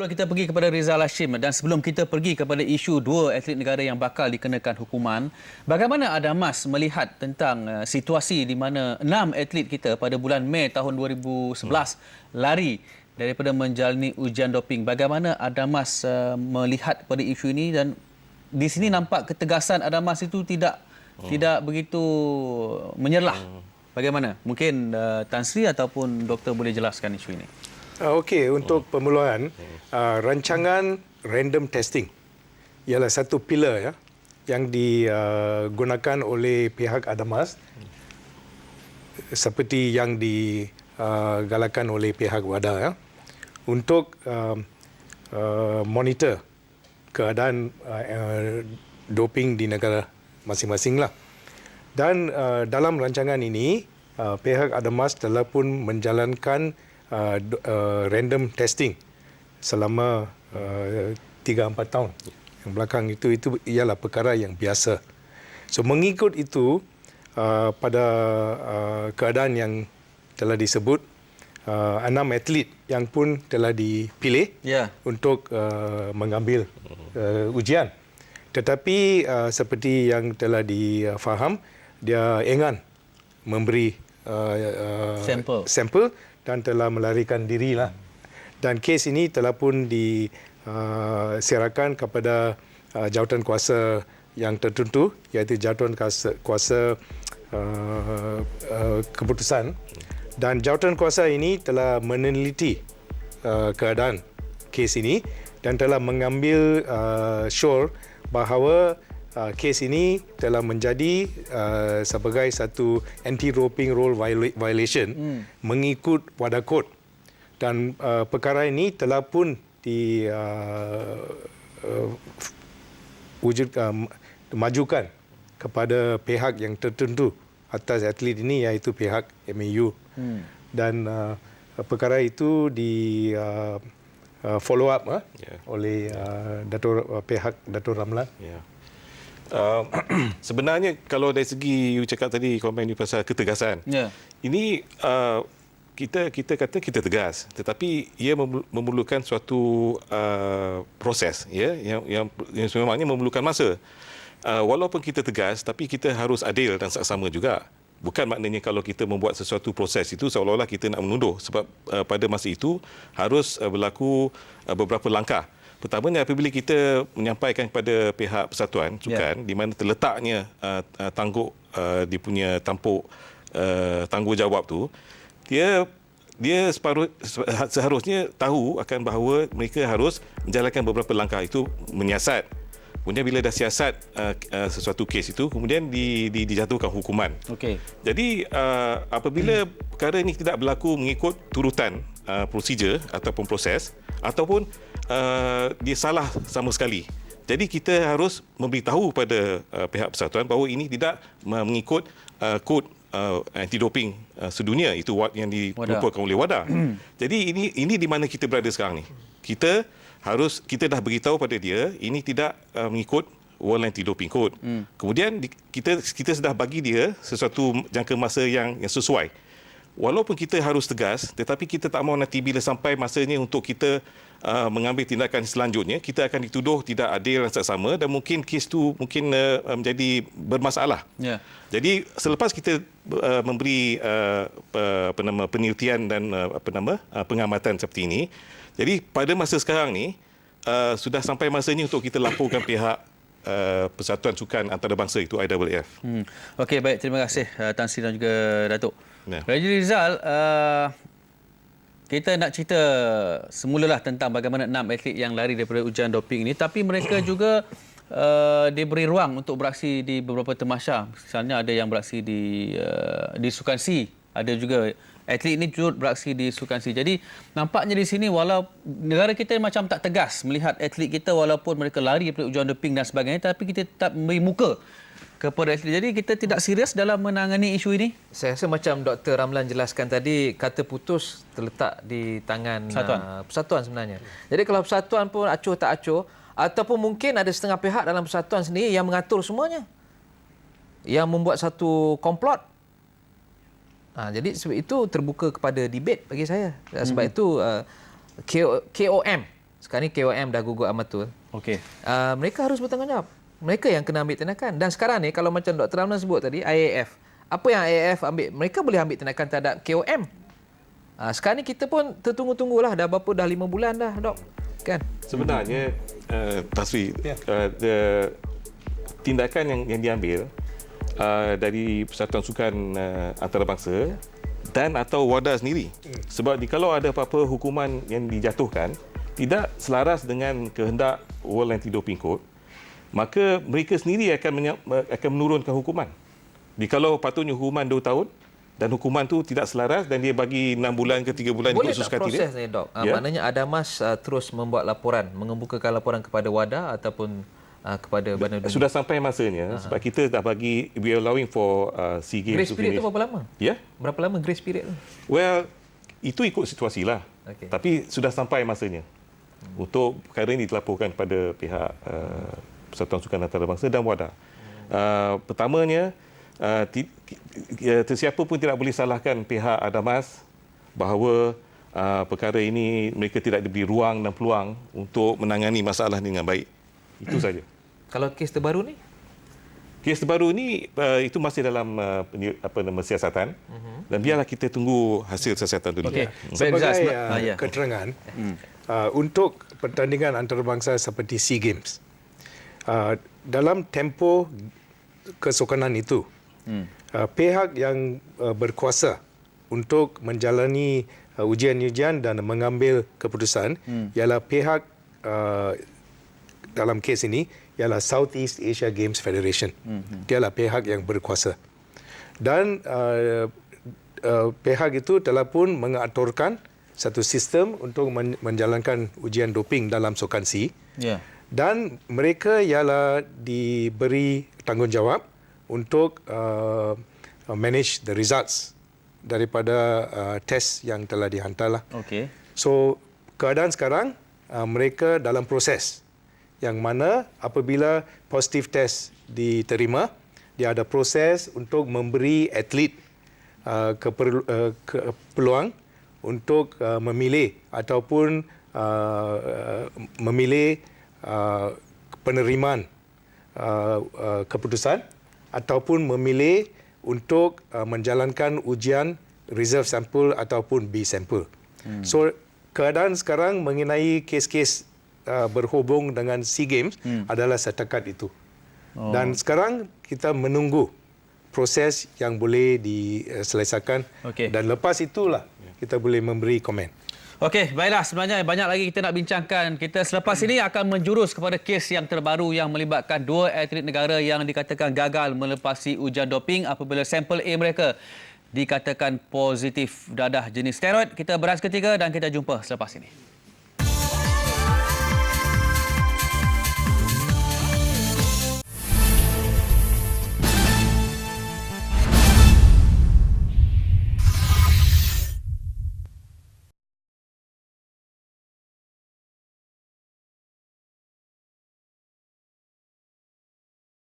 Sebelum kita pergi kepada Rizal Hashim dan sebelum kita pergi kepada isu dua atlet negara yang bakal dikenakan hukuman, bagaimana Adamas melihat tentang situasi di mana 6 atlet kita pada bulan Mei tahun 2011 lari daripada menjalani ujian doping. Bagaimana Adamas melihat pada isu ini, dan di sini nampak ketegasan Adamas itu tidak begitu menyerlah. Bagaimana? Mungkin Tan Sri ataupun doktor boleh jelaskan isu ini. Okey, untuk permulaan, rancangan random testing ialah satu pilar ya yang digunakan oleh pihak Adamas seperti yang digalakkan oleh pihak WADA ya, untuk monitor keadaan doping di negara masing-masing lah. Dan dalam rancangan ini pihak Adamas telah pun menjalankan random testing selama 3-4 tahun yang belakang. Itu ialah perkara yang biasa. So mengikut itu, pada keadaan yang telah disebut, 6 atlet yang pun telah dipilih untuk mengambil ujian. Tetapi seperti yang telah difaham, dia enggan memberi sampel dan telah melarikan dirilah. Dan kes ini telah pun diserakan kepada jawatan kuasa yang tertentu, iaitu jawatan kuasa keputusan. Dan jawatan kuasa ini telah meneliti keadaan kes ini dan telah mengambil sure bahawa kes ini telah menjadi sebagai satu anti-doping rule violation mengikut WADA Code. Dan perkara ini telah pun dimajukan kepada pihak yang tertentu atas atlet ini, iaitu pihak MAU. Dan perkara itu di follow up oleh pihak Dato' Ramlan. Sebenarnya kalau dari segi you cakap tadi, komen you pasal ketegasan, ini kita kata kita tegas, tetapi ia memerlukan suatu proses yang sebenarnya memerlukan masa. Walaupun kita tegas, tapi kita harus adil dan saksama juga. Bukan maknanya kalau kita membuat sesuatu proses itu seolah-olah kita nak menunduh, sebab pada masa itu harus berlaku beberapa langkah. Pertamanya, apabila kita menyampaikan kepada pihak persatuan sukan di mana terletaknya tangguk dia punya tampuk tanggungjawab tu, dia seharusnya tahu akan bahawa mereka harus menjalankan beberapa langkah itu menyiasat. Kemudian bila dah siasat sesuatu kes itu, kemudian dijatuhkan hukuman. Jadi apabila perkara ini tidak berlaku mengikut turutan prosedur ataupun proses, ataupun dia salah sama sekali, jadi kita harus memberitahu pada pihak persatuan bahawa ini tidak mengikut kod anti-doping sedunia, itu yang dilupakan oleh WADA. Jadi ini di mana kita berada sekarang ni. Kita dah beritahu pada dia ini tidak mengikut World Anti-Doping Code. Kemudian kita sudah bagi dia sesuatu jangka masa yang sesuai. Walaupun kita harus tegas, tetapi kita tak mahu nanti bila sampai masanya untuk kita mengambil tindakan selanjutnya, kita akan dituduh tidak adil dan saksama, dan mungkin kes tu mungkin menjadi bermasalah. Jadi selepas kita memberi penelitian dan pengamatan seperti ini, jadi pada masa sekarang ni sudah sampai masanya untuk kita laporkan pihak Persatuan Sukan Antarabangsa, itu IAAF. Okey, baik, terima kasih Tan Sri dan juga Datuk. Raja Rizal, kita nak cerita semulalah tentang bagaimana 6 atlet yang lari daripada ujian doping ini, tapi mereka juga diberi ruang untuk beraksi di beberapa tamasya. Misalnya ada yang beraksi di Sukan C, ada juga atlet ini turut beraksi di Sukan C. Jadi nampaknya di sini, walau negara kita macam tak tegas melihat atlet kita walaupun mereka lari daripada ujian doping dan sebagainya, tapi kita tetap memberi muka kepada atlet. Jadi kita tidak serius dalam menangani isu ini. Saya rasa macam Dr. Ramlan jelaskan tadi, kata putus terletak di tangan persatuan sebenarnya. Jadi kalau persatuan pun acuh tak acuh, ataupun mungkin ada setengah pihak dalam persatuan sendiri yang mengatur semuanya, yang membuat satu komplot. Jadi sebab itu terbuka kepada debate bagi saya. Sebab itu KOM Sekarang ni KOM dah gugur amatur. Okey. Mereka harus bertanggungjawab. Mereka yang kena ambil tindakan. Dan sekarang ni kalau macam Dr. Ramlan sebut tadi, IAF. Apa yang IAF ambil? Mereka boleh ambil tindakan terhadap KOM. Sekarang ni kita pun tertunggu-tunggulah. Dah 5 bulan dah, Dok. Kan? Sebenarnya, Tasri, tindakan yang diambil dari Persatuan Sukan Antarabangsa dan atau WADA sendiri. Sebab kalau ada apa-apa hukuman yang dijatuhkan tidak selaras dengan kehendak World Anti-Doping Code, maka mereka sendiri akan menurunkan hukuman. Kalau patutnya hukuman 2 tahun dan hukuman tu tidak selaras dan dia bagi 6 bulan ke 3 bulan boleh ikut tak suskati proses ni, Dok? Maknanya Adamas terus membuat laporan, mengemukakan laporan kepada WADA ataupun kepada Bandar Dunia. Sudah sampai masanya sebab kita dah bagi, we are allowing for SEA Games. Grace period tu berapa lama? Ya? Berapa lama grace period tu? Well, itu ikut situasi lah. Okey. Tapi sudah sampai masanya untuk perkara ini dilaporkan kepada pihak Persatuan Sukan Antarabangsa dan WADA. Pertamanya, sesiapa pun tidak boleh salahkan pihak Adamas bahawa perkara ini mereka tidak diberi ruang dan peluang untuk menangani masalah ini dengan baik. Itu saja. Kalau kes terbaru ni? Kes terbaru ini itu masih dalam siasatan dan biarlah kita tunggu hasil siasatan itu. Okey. Sebagai keterangan untuk pertandingan antarabangsa seperti SEA Games, dalam tempoh kesukanan itu, pihak yang berkuasa untuk menjalani ujian-ujian dan mengambil keputusan ialah pihak dalam kes ini ialah Southeast Asia Games Federation. Dialah pihak yang berkuasa. Dan pihak itu telah pun mengaturkan satu sistem untuk menjalankan ujian doping dalam Sukan SEA. Ya. Dan mereka ialah diberi tanggungjawab untuk manage the results daripada test yang telah dihantarlah. Okey. So, keadaan sekarang mereka dalam proses yang mana apabila positif test diterima, dia ada proses untuk memberi atlet peluang untuk memilih ataupun memilih penerimaan keputusan ataupun memilih untuk menjalankan ujian reserve sampel ataupun B sampel. So, keadaan sekarang mengenai kes-kes berhubung dengan SEA Games adalah setakat itu. Dan sekarang kita menunggu proses yang boleh diselesaikan dan lepas itulah kita boleh memberi komen. Okey, baiklah, sebenarnya banyak lagi kita nak bincangkan. Kita selepas ini akan menjurus kepada kes yang terbaru yang melibatkan 2 atlet negara yang dikatakan gagal melepasi ujian doping apabila sampel A mereka dikatakan positif dadah jenis steroid. Kita beras ketiga dan kita jumpa selepas ini.